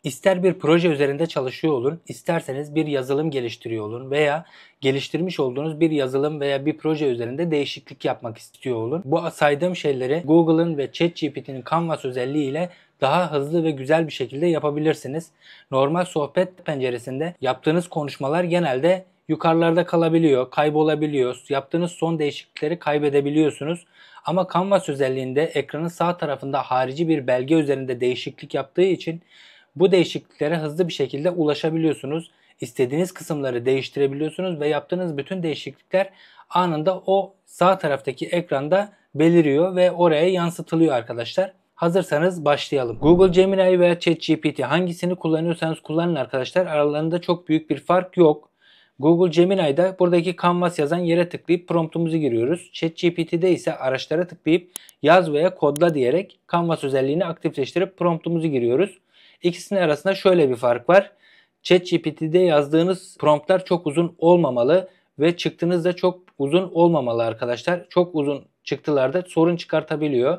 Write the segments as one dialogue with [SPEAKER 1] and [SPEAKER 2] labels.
[SPEAKER 1] İster bir proje üzerinde çalışıyor olun, isterseniz bir yazılım geliştiriyor olun veya geliştirmiş olduğunuz bir yazılım veya bir proje üzerinde değişiklik yapmak istiyor olun. Bu saydığım şeyleri Google'ın ve ChatGPT'nin Canvas özelliğiyle daha hızlı ve güzel bir şekilde yapabilirsiniz. Normal sohbet penceresinde yaptığınız konuşmalar genelde yukarılarda kalabiliyor, kaybolabiliyor. Yaptığınız son değişiklikleri kaybedebiliyorsunuz. Ama Canvas özelliğinde ekranın sağ tarafında harici bir belge üzerinde değişiklik yaptığı için bu değişikliklere hızlı bir şekilde ulaşabiliyorsunuz. İstediğiniz kısımları değiştirebiliyorsunuz ve yaptığınız bütün değişiklikler anında o sağ taraftaki ekranda beliriyor ve oraya yansıtılıyor arkadaşlar. Hazırsanız başlayalım. Google Gemini veya ChatGPT hangisini kullanıyorsanız kullanın arkadaşlar. Aralarında çok büyük bir fark yok. Google Gemini'de buradaki Canvas yazan yere tıklayıp promptumuzu giriyoruz. ChatGPT'de ise araçlara tıklayıp yaz veya kodla diyerek Canvas özelliğini aktifleştirip promptumuzu giriyoruz. İkisinin arasında şöyle bir fark var. ChatGPT'de yazdığınız promptlar çok uzun olmamalı ve çıktınız da çok uzun olmamalı arkadaşlar. Çok uzun çıktılarda sorun çıkartabiliyor.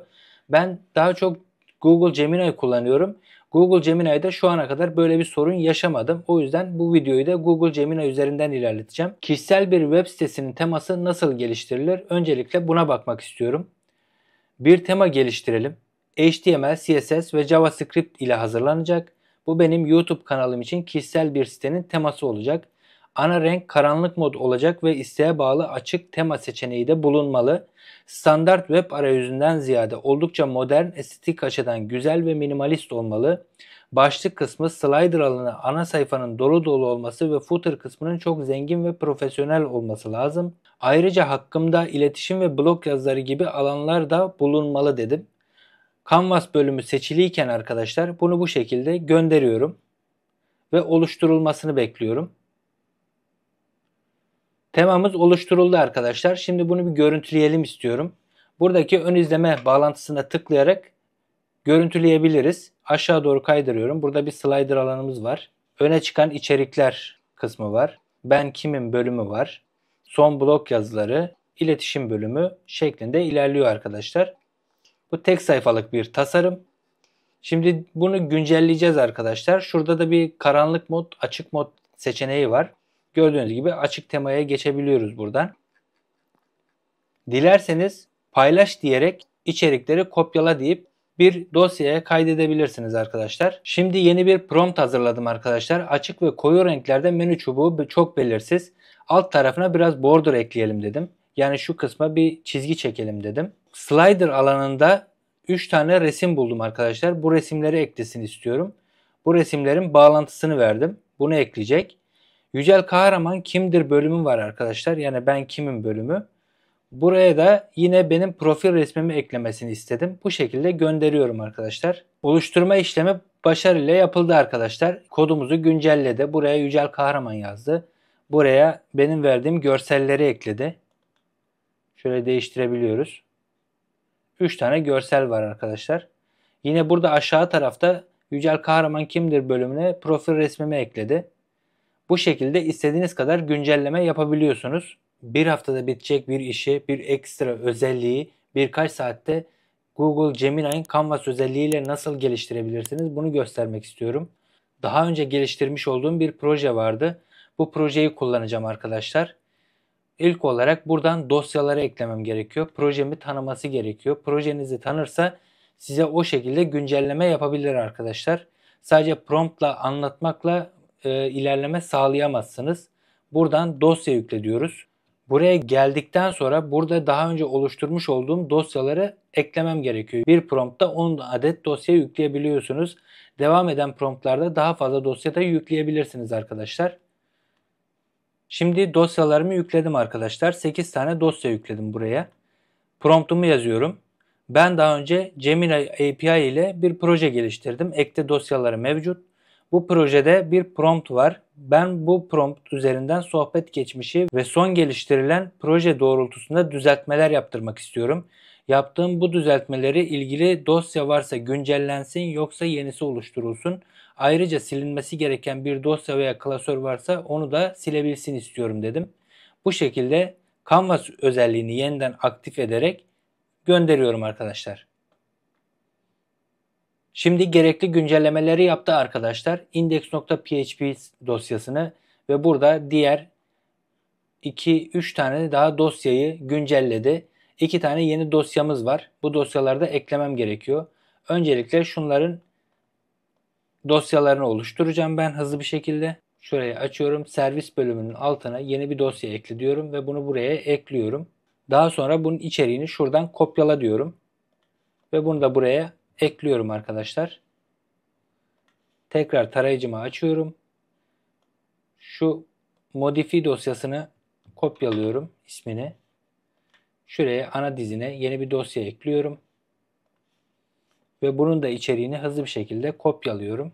[SPEAKER 1] Ben daha çok Google Gemini kullanıyorum. Google Gemini'de şu ana kadar böyle bir sorun yaşamadım. O yüzden bu videoyu da Google Gemini üzerinden ilerleteceğim. Kişisel bir web sitesinin teması nasıl geliştirilir? Öncelikle buna bakmak istiyorum. Bir tema geliştirelim. HTML, CSS ve JavaScript ile hazırlanacak. Bu benim YouTube kanalım için kişisel bir sitenin teması olacak. Ana renk karanlık mod olacak ve isteğe bağlı açık tema seçeneği de bulunmalı. Standart web arayüzünden ziyade oldukça modern, estetik açıdan güzel ve minimalist olmalı. Başlık kısmı, slider alanı, ana sayfanın dolu dolu olması ve footer kısmının çok zengin ve profesyonel olması lazım. Ayrıca hakkımda iletişim ve blog yazıları gibi alanlar da bulunmalı dedim. Canvas bölümü seçiliyken arkadaşlar bunu bu şekilde gönderiyorum ve oluşturulmasını bekliyorum. Temamız oluşturuldu arkadaşlar. Şimdi bunu bir görüntüleyelim istiyorum. Buradaki ön izleme bağlantısına tıklayarak görüntüleyebiliriz. Aşağı doğru kaydırıyorum. Burada bir slider alanımız var. Öne çıkan içerikler kısmı var. Ben kimim bölümü var. Son blog yazıları, iletişim bölümü şeklinde ilerliyor arkadaşlar. Bu tek sayfalık bir tasarım. Şimdi bunu güncelleyeceğiz arkadaşlar. Şurada da bir karanlık mod, açık mod seçeneği var. Gördüğünüz gibi açık temaya geçebiliyoruz buradan. Dilerseniz paylaş diyerek içerikleri kopyala deyip bir dosyaya kaydedebilirsiniz arkadaşlar. Şimdi yeni bir prompt hazırladım arkadaşlar. Açık ve koyu renklerde menü çubuğu çok belirsiz. Alt tarafına biraz border ekleyelim dedim. Yani şu kısma bir çizgi çekelim dedim. Slider alanında 3 tane resim buldum arkadaşlar. Bu resimleri eklesin istiyorum. Bu resimlerin bağlantısını verdim. Bunu ekleyecek. Yücel Kahraman kimdir bölümü var arkadaşlar. Yani ben kimim bölümü. Buraya da yine benim profil resmimi eklemesini istedim. Bu şekilde gönderiyorum arkadaşlar. Oluşturma işlemi başarıyla yapıldı arkadaşlar. Kodumuzu güncelledi. Buraya Yücel Kahraman yazdı. Buraya benim verdiğim görselleri ekledi. Şöyle değiştirebiliyoruz. 3 tane görsel var arkadaşlar. Yine burada aşağı tarafta Yücel Kahraman kimdir bölümüne profil resmimi ekledi. Bu şekilde istediğiniz kadar güncelleme yapabiliyorsunuz. Bir haftada bitecek bir işi, bir ekstra özelliği birkaç saatte Google Gemini'nin Canvas özelliğiyle nasıl geliştirebilirsiniz bunu göstermek istiyorum. Daha önce geliştirmiş olduğum bir proje vardı. Bu projeyi kullanacağım arkadaşlar. İlk olarak buradan dosyaları eklemem gerekiyor. Projemi tanıması gerekiyor. Projenizi tanırsa size o şekilde güncelleme yapabilir arkadaşlar. Sadece promptla anlatmakla ilerleme sağlayamazsınız. Buradan dosya yükle diyoruz. Buraya geldikten sonra burada daha önce oluşturmuş olduğum dosyaları eklemem gerekiyor. Bir promptta 10 adet dosya yükleyebiliyorsunuz. Devam eden promptlarda daha fazla dosya da yükleyebilirsiniz arkadaşlar. Şimdi dosyalarımı yükledim arkadaşlar. 8 tane dosya yükledim buraya. Promptumu yazıyorum. Ben daha önce Gemini API ile bir proje geliştirdim. Ekte dosyaları mevcut. Bu projede bir prompt var. Ben bu prompt üzerinden sohbet geçmişi ve son geliştirilen proje doğrultusunda düzeltmeler yaptırmak istiyorum. Yaptığım bu düzeltmeleri ilgili dosya varsa güncellensin yoksa yenisi oluşturulsun. Ayrıca silinmesi gereken bir dosya veya klasör varsa onu da silebilsin istiyorum dedim. Bu şekilde Canvas özelliğini yeniden aktif ederek gönderiyorum arkadaşlar. Şimdi gerekli güncellemeleri yaptı arkadaşlar. Index.php dosyasını ve burada diğer 2-3 tane daha dosyayı güncelledi. 2 tane yeni dosyamız var. Bu dosyalarda eklemem gerekiyor. Öncelikle şunların dosyalarını oluşturacağım ben hızlı bir şekilde. Şurayı açıyorum. Servis bölümünün altına yeni bir dosya ekle diyorum ve bunu buraya ekliyorum. Daha sonra bunun içeriğini şuradan kopyala diyorum. Ve bunu da buraya ekliyorum arkadaşlar. Tekrar tarayıcımı açıyorum. Şu modify dosyasını kopyalıyorum ismini. Şuraya ana dizine yeni bir dosya ekliyorum. Ve bunun da içeriğini hızlı bir şekilde kopyalıyorum.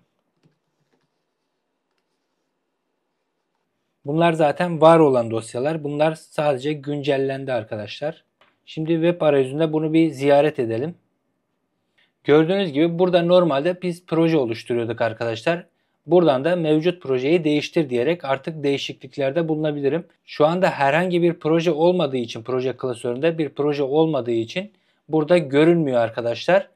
[SPEAKER 1] Bunlar zaten var olan dosyalar. Bunlar sadece güncellendi arkadaşlar. Şimdi web arayüzünde bunu bir ziyaret edelim. Gördüğünüz gibi burada normalde biz proje oluşturuyorduk arkadaşlar. Buradan da mevcut projeyi değiştir diyerek artık değişikliklerde bulunabilirim. Şu anda herhangi bir proje olmadığı için, proje klasöründe bir proje olmadığı için burada görünmüyor arkadaşlar.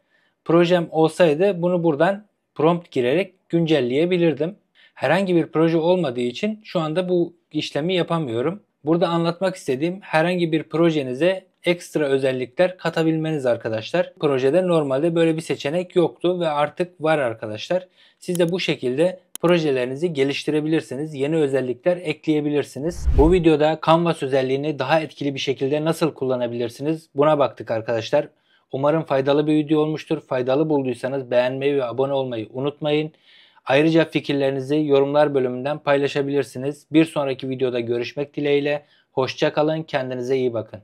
[SPEAKER 1] Projem olsaydı bunu buradan prompt girerek güncelleyebilirdim. Herhangi bir proje olmadığı için şu anda bu işlemi yapamıyorum. Burada anlatmak istediğim herhangi bir projenize ekstra özellikler katabilmeniz arkadaşlar. Projede normalde böyle bir seçenek yoktu ve artık var arkadaşlar. Siz de bu şekilde projelerinizi geliştirebilirsiniz. Yeni özellikler ekleyebilirsiniz. Bu videoda Canvas özelliğini daha etkili bir şekilde nasıl kullanabilirsiniz? Buna baktık arkadaşlar. Umarım faydalı bir video olmuştur. Faydalı bulduysanız beğenmeyi ve abone olmayı unutmayın. Ayrıca fikirlerinizi yorumlar bölümünden paylaşabilirsiniz. Bir sonraki videoda görüşmek dileğiyle. Hoşça kalın, kendinize iyi bakın.